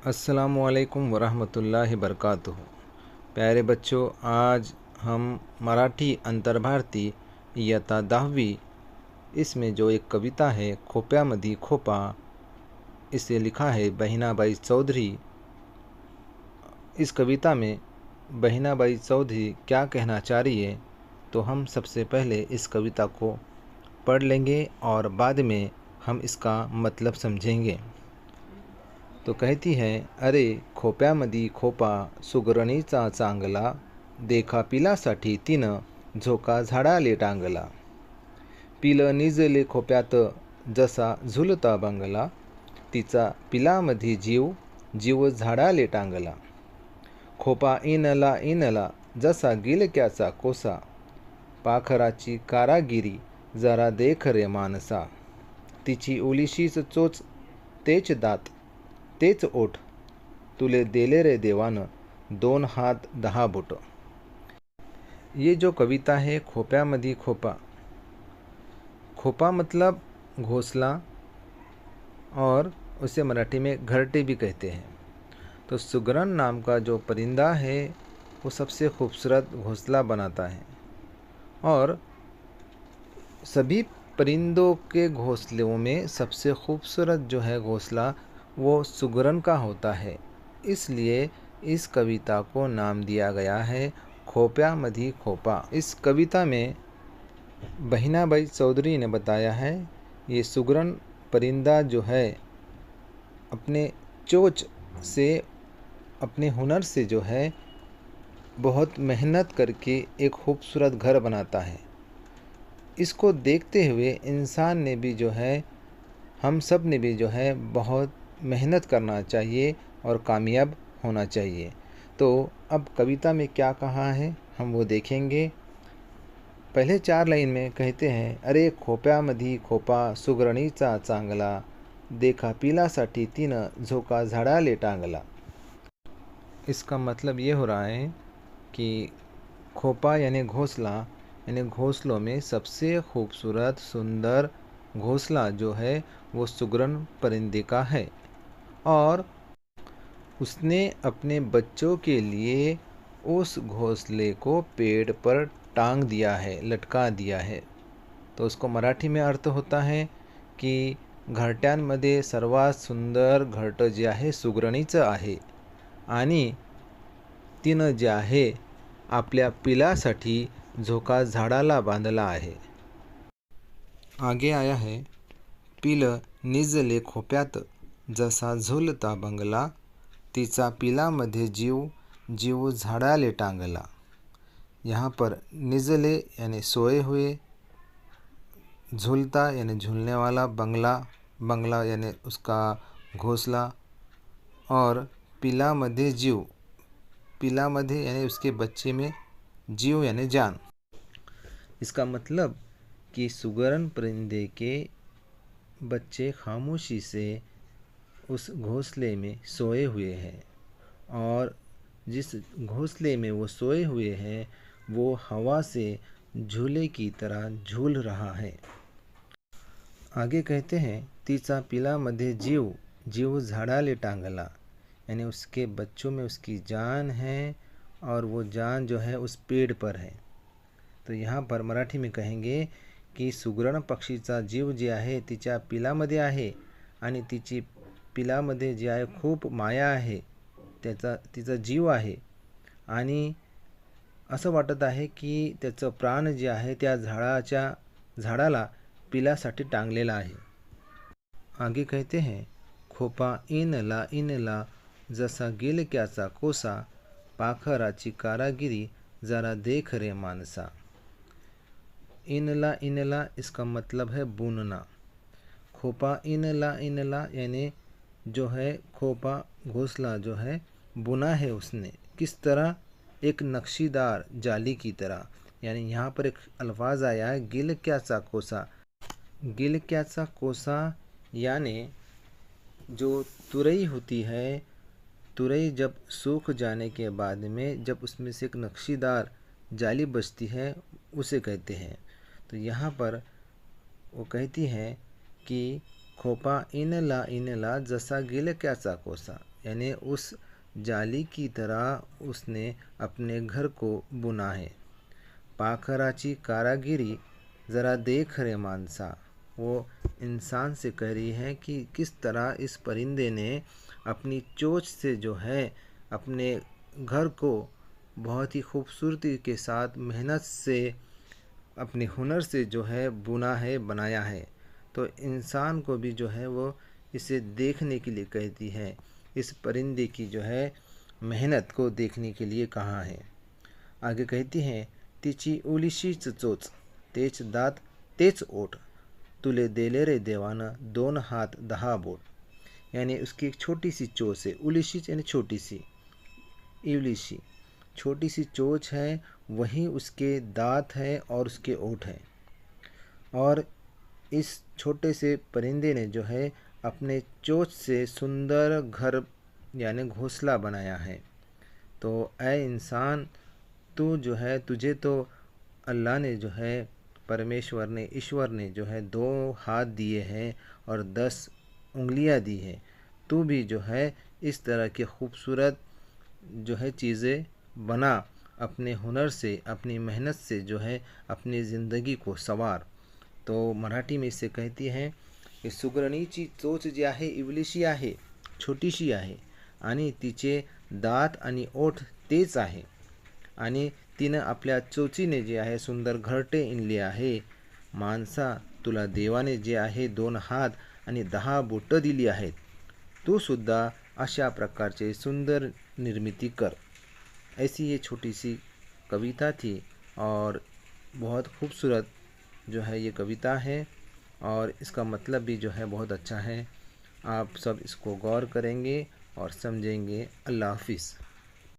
अस्सलामुअलैकुम वरहमतुल्लाहि बरकातुहू। प्यारे बच्चों, आज हम मराठी अंतर्भारती इयत्ता 10वीं इसमें जो एक कविता है खोप्यामधी खोपा, इसे लिखा है बहिनाबाई चौधरी। इस कविता में बहिनाबाई चौधरी क्या कहना चाह रही है, तो हम सबसे पहले इस कविता को पढ़ लेंगे और बाद में हम इसका मतलब समझेंगे। तो कहती है, अरे खोप्यामधी खोपा सुगरणीचा चांगला, देखा पिलासाठी तिनं झोका झाडाले टांगला. पिलं निजले खोप्यात जसा झुलता बंगला, तिचा पिलामधी जीव जीव झाडाले टांगला. खोपा इनला इनला जसा गिलक्याचा कोसा, पाखराची कारागिरी जरा देख रे मानसा. तिची उलिशीच चोच तेच दात तेच ओठ, तुले देले रे देवानं 2 हात 10 बोट. ये जो कविता है खोप्यामधी खोपा, खोपा मतलब घोंसला और उसे मराठी में घरटे भी कहते हैं। तो सुगरण नाम का जो परिंदा है वो सबसे खूबसूरत घोंसला बनाता है और सभी परिंदों के घोंसलों में सबसे खूबसूरत जो है घोंसला वो सुगरण का होता है। इसलिए इस कविता को नाम दिया गया है खोप्यामधी खोपा। इस कविता में बहिनाबाई चौधरी ने बताया है, ये सुगरण परिंदा जो है अपने चोंच से, अपने हुनर से जो है बहुत मेहनत करके एक खूबसूरत घर बनाता है। इसको देखते हुए इंसान ने भी जो है, हम सब ने भी जो है बहुत मेहनत करना चाहिए और कामयाब होना चाहिए। तो अब कविता में क्या कहा है हम वो देखेंगे। पहले 4 लाइन में कहते हैं, अरे खोप्यामधी खोपा सुगरणीचा चांगला, देखा पिलासाठी तिनं झोका झाडाले टांगला. इसका मतलब ये हो रहा है कि खोपा यानी घोंसला, यानी घोंसलों में सबसे खूबसूरत सुंदर घोंसला जो है वो सुगरण परिंदे का है और उसने अपने बच्चों के लिए उस घोंसले को पेड़ पर टांग दिया है, लटका दिया है. तो उसको मराठी में अर्थ होता है की घरट्यांमध्ये सर्वात सुंदर घरटं जे आहे सुगरणीचं आहे आणि तिनं जे आहे आपल्या पिलासाठी झोका झाडाला बांधला आहे. आगे आया है, पिलं निजले खोप्यात जसा झुलता बंगला, तिचा पिलामध्ये जीव जीव झाडाले टांगला. यहाँ पर निजले यानी सोए हुए, झूलता यानी झूलने वाला, बंगला बंगला यानी उसका घोंसला और पिलामध्ये जीव, पिलामध्ये यानी उसके बच्चे में, जीव यानी जान. इसका मतलब कि सुगरण परिंदे के बच्चे खामोशी से उस घोंसले में सोए हुए हैं और जिस घोंसले में वो सोए हुए हैं वो हवा से झूले की तरह झूल रहा है. आगे कहते हैं, तिचा पिलामध्ये जीव जीव झाडाले टांगला, यानी उसके बच्चों में उसकी जान है और वो जान जो है उस पेड़ पर है. तो यहाँ पर मराठी में कहेंगे की सुगरण पक्षीचा जीव जे आहे तिच्या पिलामध्ये आहे आणि तिची पिलामध्ये जे आहे खूप माया आहे, तिचा जीव आहे आणि असं वाटत आहे की त्याचं प्राण जे आहे त्या झाडाला पिलासाठी टांगलेला आहे. आगे कहते हैं, खोपा इनला इनला जसा गिलक्याचा कोसा, पाखराची कारागिरी जरा देख रे मानसा. इनला इनला इसका मतलब है बुनना. खोपा इनला इनला यानी जो है खोपा घोंसला जो है बुना है उसने, किस तरह, एक नक्शीदार जाली की तरह. यानी यहाँ पर एक अल्फाज आया है गिलक्याचा कोसा. गिलक्याचा कोसा यानी जो तुरई होती है, तुरई जब सूख जाने के बाद में जब उसमें से एक नक्शीदार जाली बचती है उसे कहते हैं. तो यहाँ पर वो कहती है कि खोपा इनला जसा गेल क्याचा कोसा, यानी उस जाली की तरह उसने अपने घर को बुना है। पाखराची कारागिरी ज़रा देख रे मानसा, वो इंसान से कह रही है कि किस तरह इस परिंदे ने अपनी चोंच से जो है अपने घर को बहुत ही खूबसूरती के साथ मेहनत से अपने हुनर से जो है बुना है, बनाया है। तो इंसान को भी जो है वो इसे देखने के लिए कहती है, इस परिंदे की जो है मेहनत को देखने के लिए कहा है। आगे कहती हैं, तिची उलिशीच चोच, तेच दात तेच ओठ, तुले देले रे देवानं 2 हात 10 बोट। यानी उसकी एक छोटी सी चोच है, उलिशीच यानी छोटी सी, इवलिशी छोटी सी चोच है, वही उसके दांत है और उसके ओठ हैं। और इस छोटे से परिंदे ने जो है अपने चोंच से सुंदर घर यानी घोंसला बनाया है। तो ऐ इंसान, तू जो है, तुझे तो अल्लाह ने जो है, परमेश्वर ने, ईश्वर ने जो है 2 हाथ दिए हैं और 10 उंगलियां दी हैं। तू भी जो है इस तरह के खूबसूरत जो है चीज़ें बना, अपने हुनर से, अपनी मेहनत से जो है अपनी ज़िंदगी को संवार। तो मराठी में इसे कहती हैं की सुगरणीची चोच जी आहे इवलीशी आहे, छोटीशी आहे आणि तिचे दात आणि ओठ तेच आहे आणि तिनं आपल्या चोचीने जे आहे सुंदर घरटे इणले आहे। माणसा, तुला देवाने जे आहे 2 हात आणि 10 बोटं दिली आहेत, तू सुद्धा अशा प्रकारचे सुंदर निर्मिती कर। ऐसी ये छोटी सी कविता थी और बहुत खूबसूरत जो है ये कविता है और इसका मतलब भी जो है बहुत अच्छा है। आप सब इसको गौर करेंगे और समझेंगे। अल्लाह हाफिज़।